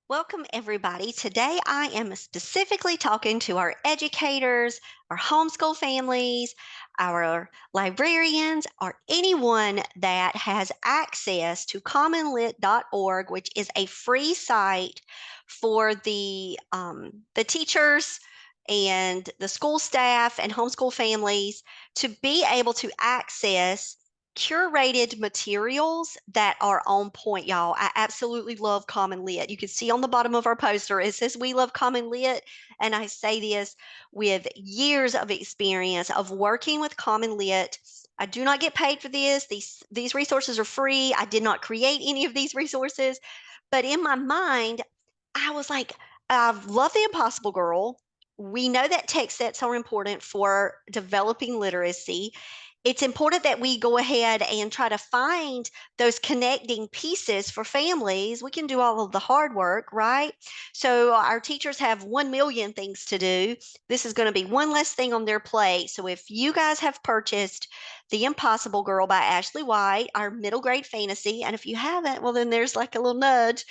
Welcome, everybody. Today, I am specifically talking to our educators, our homeschool families, our librarians, or anyone that has access to commonlit.org, which is a free site for the teachers and the school staff and homeschool families to be able to access curated materials that are on point, y'all. I absolutely love Common Lit. You can see on the bottom of our poster, it says we love Common Lit. And I say this with years of experience of working with Common Lit. I do not get paid for this. These resources are free. I did not create any of these resources. But in my mind, I was like, I love the Impossible Girl. We know that text sets are important for developing literacy. It's important that we go ahead and try to find those connecting pieces for families. We can do all of the hard work, right? So our teachers have 1 million things to do. This is going to be one less thing on their plate. So if you guys have purchased The Impossible Girl by Ashely White, our middle grade fantasy, and if you haven't, well, then there's like a little nudge.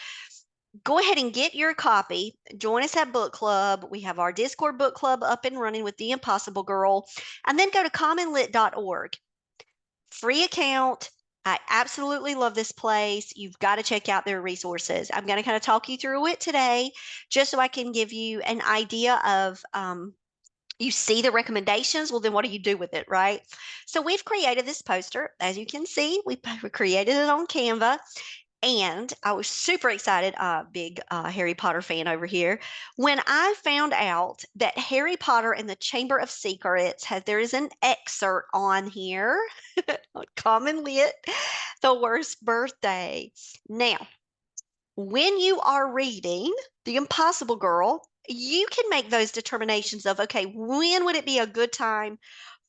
Go ahead and get your copy. Join us at book club. We have our Discord book club up and running with The Impossible Girl. And then go to commonlit.org. Free account. I absolutely love this place. You've got to check out their resources. I'm going to kind of talk you through it today just so I can give you an idea of you see the recommendations. Well, then what do you do with it, right? So we've created this poster. As you can see, we created it on Canva. And I was super excited, big Harry Potter fan over here, when I found out that Harry Potter and the Chamber of Secrets there is an excerpt on here on Common Lit, The Worst Birthday. Now, when you are reading The Impossible Girl, you can make those determinations of, okay, when would it be a good time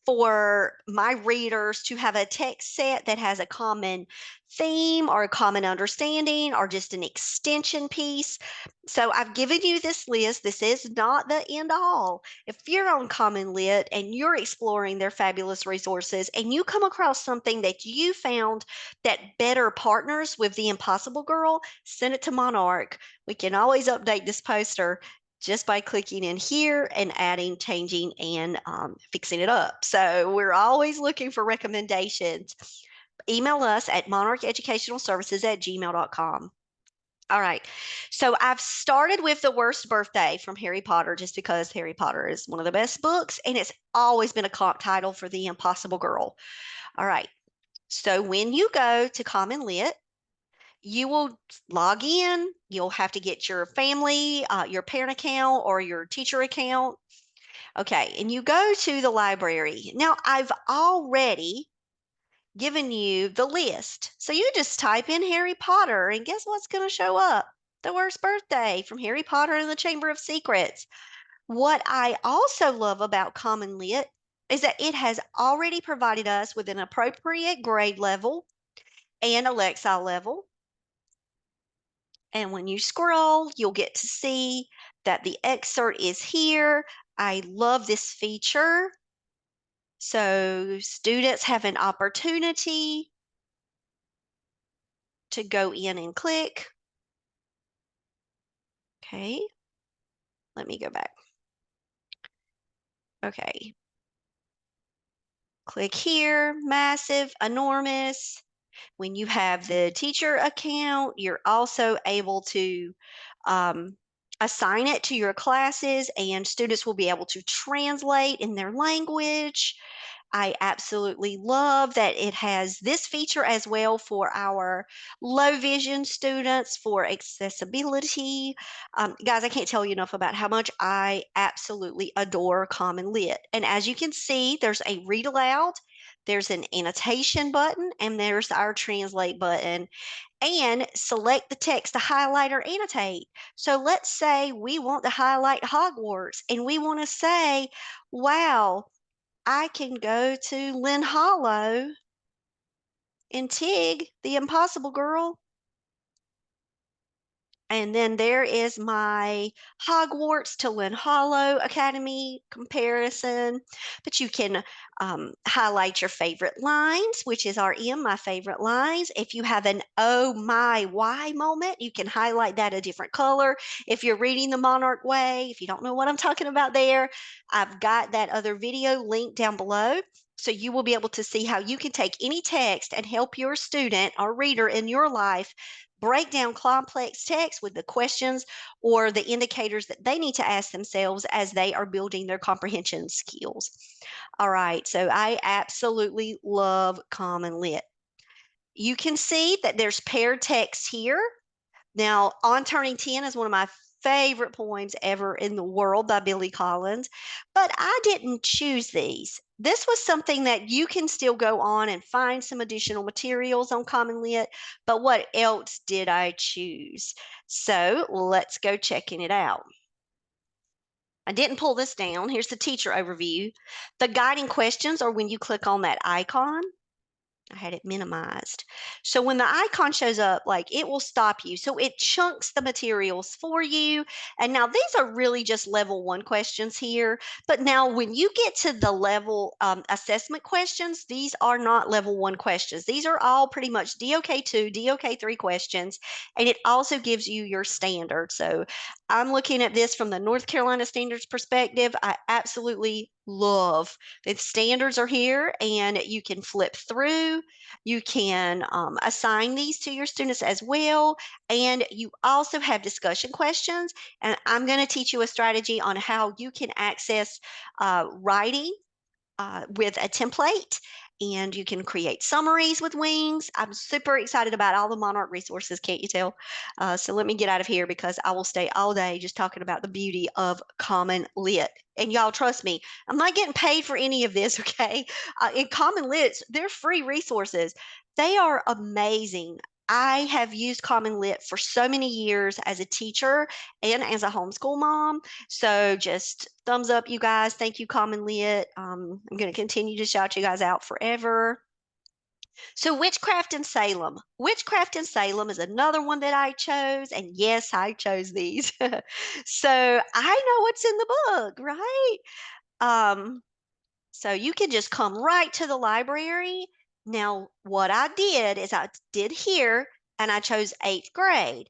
for my readers to have a text set that has a common theme or a common understanding or just an extension piece. So I've given you this list. This is not the end all. If you're on Common Lit and you're exploring their fabulous resources and you come across something that you found that better partners with The Impossible Girl, send it to Monarch. We can always update this poster just by clicking in here and adding, changing, and fixing it up. So we're always looking for recommendations. Email us at monarcheducationalservices@gmail.com. All right. So I've started with The Worst Birthday from Harry Potter just because Harry Potter is one of the best books and it's always been a comp title for The Impossible Girl. All right. So when you go to Common Lit, you will log in. You'll have to get your family, your parent account or your teacher account. Okay, and you go to the library. Now, I've already given you the list. So you just type in Harry Potter, and guess what's going to show up? The Worst Birthday from Harry Potter and the Chamber of Secrets. What I also love about Common Lit is that it has already provided us with an appropriate grade level and a Lexile level. And when you scroll, you'll get to see that the excerpt is here. I love this feature. So students have an opportunity to go in and click. Okay, let me go back. Okay, click here, massive, enormous. When you have the teacher account, you're also able to assign it to your classes, and students will be able to translate in their language. I absolutely love that it has this feature as well for our low vision students for accessibility. Guys, I can't tell you enough about how much I absolutely adore Common Lit. And as you can see, there's a read aloud, there's an annotation button, and there's our translate button. And select the text to highlight or annotate. So let's say we want to highlight Hogwarts and we want to say, wow, I can go to Lynn Hollow and Tig, the Impossible Girl. And then there is my Hogwarts to Lynn Hollow Academy comparison. But you can highlight your favorite lines, which is RM, my favorite lines. If you have an oh my why moment, you can highlight that a different color. If you're reading the Monarch way, if you don't know what I'm talking about there, I've got that other video linked down below. So you will be able to see how you can take any text and help your student or reader in your life break down complex text with the questions or the indicators that they need to ask themselves as they are building their comprehension skills. All right, so I absolutely love CommonLit. You can see that there's paired text here. Now, On Turning 10 is one of my favorite poems ever in the world by Billy Collins, but I didn't choose these. This was something that you can still go on and find some additional materials on CommonLit, but what else did I choose? So let's go checking it out. I didn't pull this down. Here's the teacher overview. The guiding questions are when you click on that icon. I had it minimized. So when the icon shows up, like it will stop you. So it chunks the materials for you. And now these are really just level one questions here. But now when you get to the level assessment questions, these are not level one questions. These are all pretty much DOK2, DOK3 questions. And it also gives you your standard. So I'm looking at this from the North Carolina standards perspective. I absolutely love the standards are here and you can flip through. You can assign these to your students as well. And you also have discussion questions. And I'm going to teach you a strategy on how you can access writing with a template, and you can create summaries with Wings. I'm super excited about all the Monarch resources, can't you tell? So let me get out of here because I will stay all day just talking about the beauty of CommonLit. And y'all, trust me, I'm not getting paid for any of this, okay? In CommonLit, they're free resources. They are amazing. I have used CommonLit for so many years as a teacher and as a homeschool mom. So just thumbs up, you guys. Thank you, CommonLit. I'm going to continue to shout you guys out forever. So Witchcraft in Salem. Witchcraft in Salem is another one that I chose. And yes, I chose these. So I know what's in the book, right? Um, so you can just come right to the library. Now, what I did is I did here and I chose eighth grade.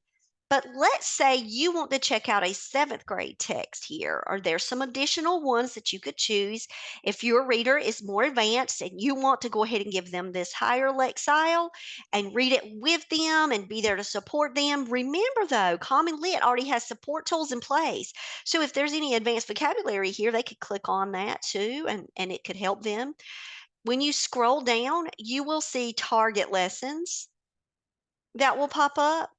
But let's say you want to check out a seventh grade text here, or there's some additional ones that you could choose. If your reader is more advanced and you want to go ahead and give them this higher lexile and read it with them and be there to support them, remember though, CommonLit already has support tools in place. So if there's any advanced vocabulary here, they could click on that too, and it could help them. When you scroll down, you will see target lessons that will pop up.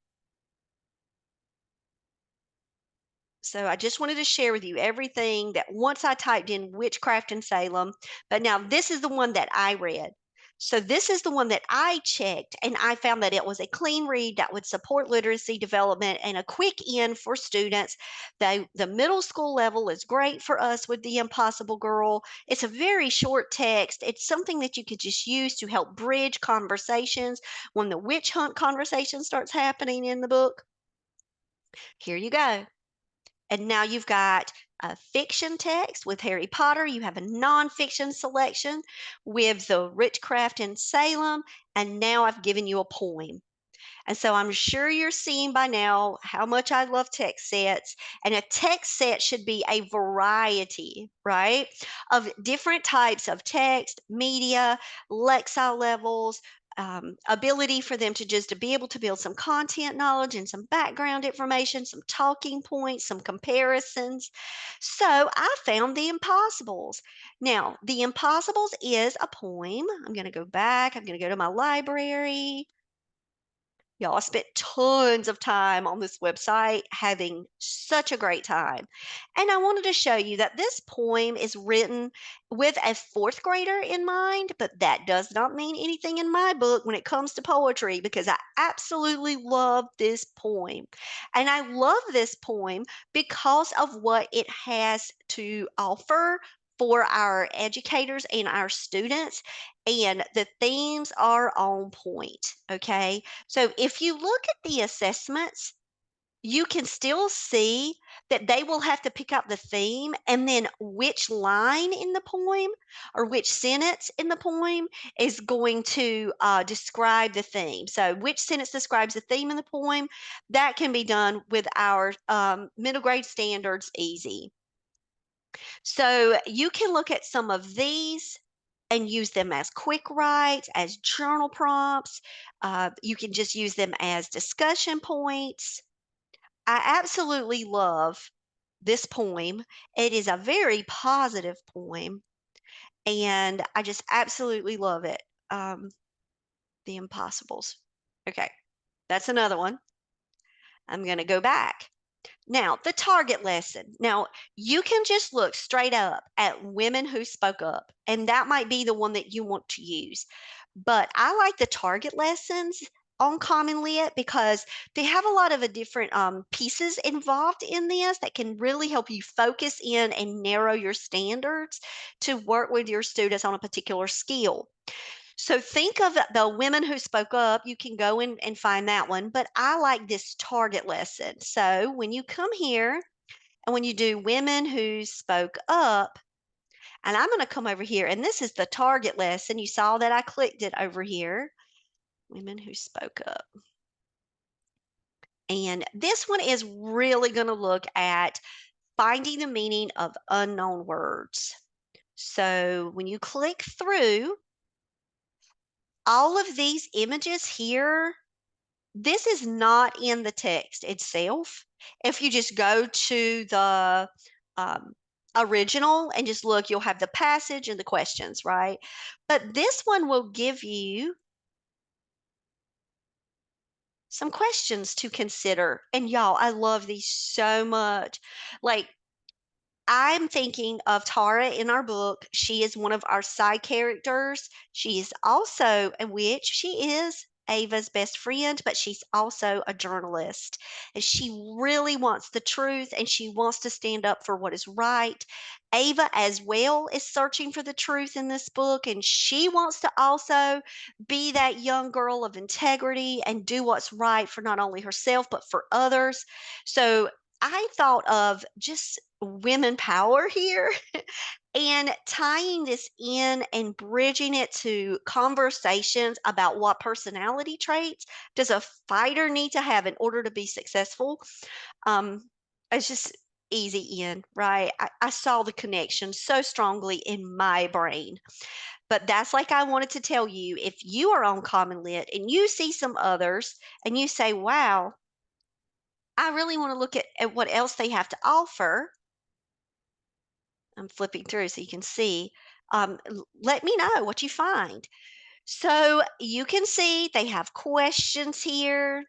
So I just wanted to share with you everything that once I typed in Witchcraft in Salem, but now this is the one that I read. So this is the one that I checked, and I found that it was a clean read that would support literacy development and a quick in for students. The middle school level is great for us with The Impossible Girl. It's a very short text. It's something that you could just use to help bridge conversations when the witch hunt conversation starts happening in the book. Here you go. And now you've got a fiction text with Harry Potter. You have a nonfiction selection with the Witchcraft in Salem. And now I've given you a poem. And so I'm sure you're seeing by now how much I love text sets. And a text set should be a variety, right, of different types of text, media, lexile levels, ability for them to just to be able to build some content knowledge and some background information, some talking points, some comparisons. So I found The Impossibles. Now, The Impossibles is a poem. I'm going to go back. I'm going to go to my library. Y'all, I spent tons of time on this website having such a great time. And I wanted to show you that this poem is written with a fourth grader in mind, but that does not mean anything in my book when it comes to poetry because I absolutely love this poem. And I love this poem because of what it has to offer for our educators and our students. And the themes are on point. Okay. So if you look at the assessments, you can still see that they will have to pick out the theme and then which line in the poem or which sentence in the poem is going to describe the theme. So, which sentence describes the theme in the poem? That can be done with our middle grade standards easy. So, you can look at some of these and use them as quick writes, as journal prompts. You can just use them as discussion points. I absolutely love this poem. It is a very positive poem, and I just absolutely love it. The Impossibles. Okay, that's another one. I'm going to go back. Now, the target lesson. Now, you can just look straight up at women who spoke up, and that might be the one that you want to use. But I like the target lessons on CommonLit because they have a lot of different pieces involved in this that can really help you focus in and narrow your standards to work with your students on a particular skill. So think of the women who spoke up. You can go in and find that one. But I like this target lesson. So when you come here and when you do women who spoke up, and I'm going to come over here, and this is the target lesson. You saw that I clicked it over here. Women who spoke up. And this one is really going to look at finding the meaning of unknown words. So when you click through, all of these images here, this is not in the text itself. If you just go to the um, original and just look, you'll have the passage and the questions, right? But this one will give you some questions to consider. And y'all, I love these so much. Like, I'm thinking of Tara in our book. She is one of our side characters. She is also a witch. She is Ava's best friend, but she's also a journalist. And she really wants the truth and she wants to stand up for what is right. Ava, as well, is searching for the truth in this book, and she wants to also be that young girl of integrity and do what's right for not only herself, but for others. So I thought of just women power here and tying this in and bridging it to conversations about what personality traits does a fighter need to have in order to be successful. Um, it's just easy in, right? I saw the connection so strongly in my brain. But that's like I wanted to tell you if you are on Common Lit and you see some others and you say, wow, I really want to look at what else they have to offer. I'm flipping through so you can see. Let me know what you find. So you can see they have questions here,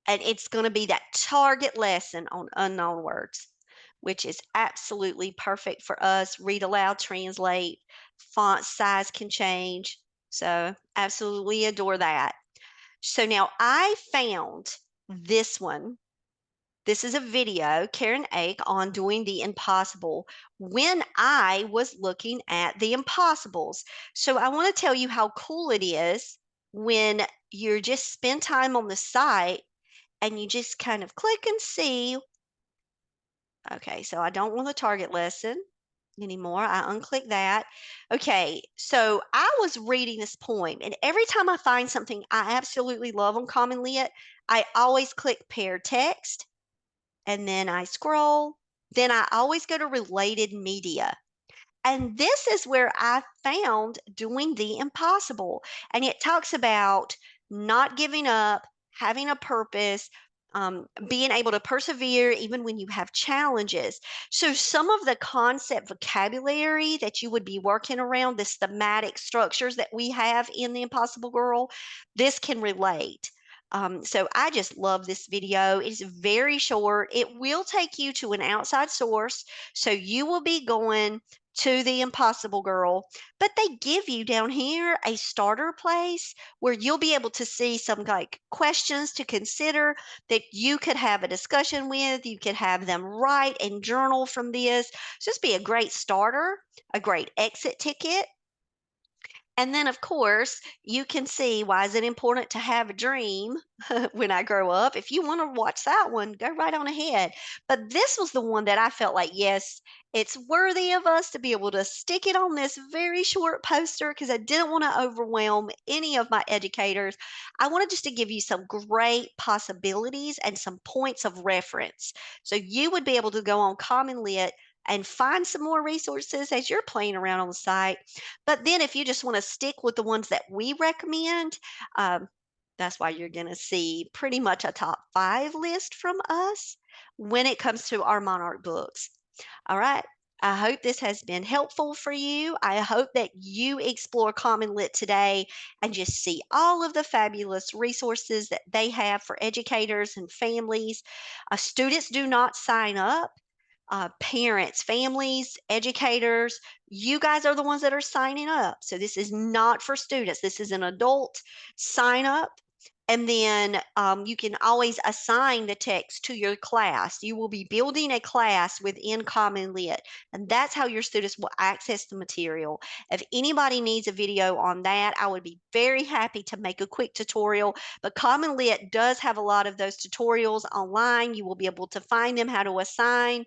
and it's going to be that target lesson on unknown words, which is absolutely perfect for us. Read aloud, translate, font size can change. So absolutely adore that. So now I found this one. This is a video, Karen Ake, on doing the impossible when I was looking at the impossibles. So I want to tell you how cool it is when you just spend time on the site and you just kind of click and see. Okay, so I don't want the target lesson anymore. I unclick that. Okay, so I was reading this poem, and every time I find something I absolutely love on Common Lit, I always click pair text and then I scroll. Then I always go to related media. And this is where I found doing the impossible. And it talks about not giving up, having a purpose, being able to persevere even when you have challenges. So, some of the concept vocabulary that you would be working around, this thematic structures that we have in The Impossible Girl, this can relate. So I just love this video. It's very short. It will take you to an outside source. So you will be going to the Impossible Girl, but they give you down here a starter place where you'll be able to see some like questions to consider that you could have a discussion with. You could have them write and journal from this. So this be a great starter, a great exit ticket. And then, of course, you can see why is it important to have a dream when I grow up. If you want to watch that one, go right on ahead. But this was the one that I felt like, yes, it's worthy of us to be able to stick it on this very short poster because I didn't want to overwhelm any of my educators. I wanted just to give you some great possibilities and some points of reference. So you would be able to go on CommonLit and find some more resources as you're playing around on the site. But then if you just want to stick with the ones that we recommend, um, that's why you're going to see pretty much a top 5 list from us when it comes to our Monarch books. All right. I hope this has been helpful for you. I hope that you explore CommonLit today and just see all of the fabulous resources that they have for educators and families. Students do not sign up. Parents, families, educators, you guys are the ones that are signing up. So this is not for students. This is an adult sign up. And then you can always assign the text to your class. You will be building a class within Common Lit, and that's how your students will access the material. If anybody needs a video on that, I would be very happy to make a quick tutorial. But Common Lit does have a lot of those tutorials online. You will be able to find them, how to assign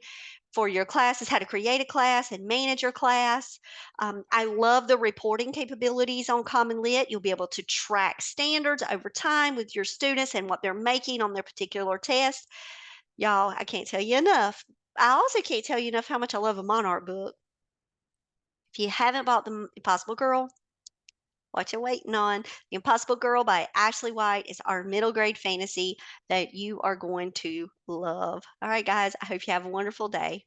for your classes, how to create a class and manage your class. I love the reporting capabilities on Common Lit. You'll be able to track standards over time with your students and what they're making on their particular test. Y'all, I can't tell you enough. I also can't tell you enough how much I love a Monarch book. If you haven't bought The Impossible Girl, what you waiting on? The Impossible Girl by Ashely White is our middle grade fantasy that you are going to love. All right, guys, I hope you have a wonderful day.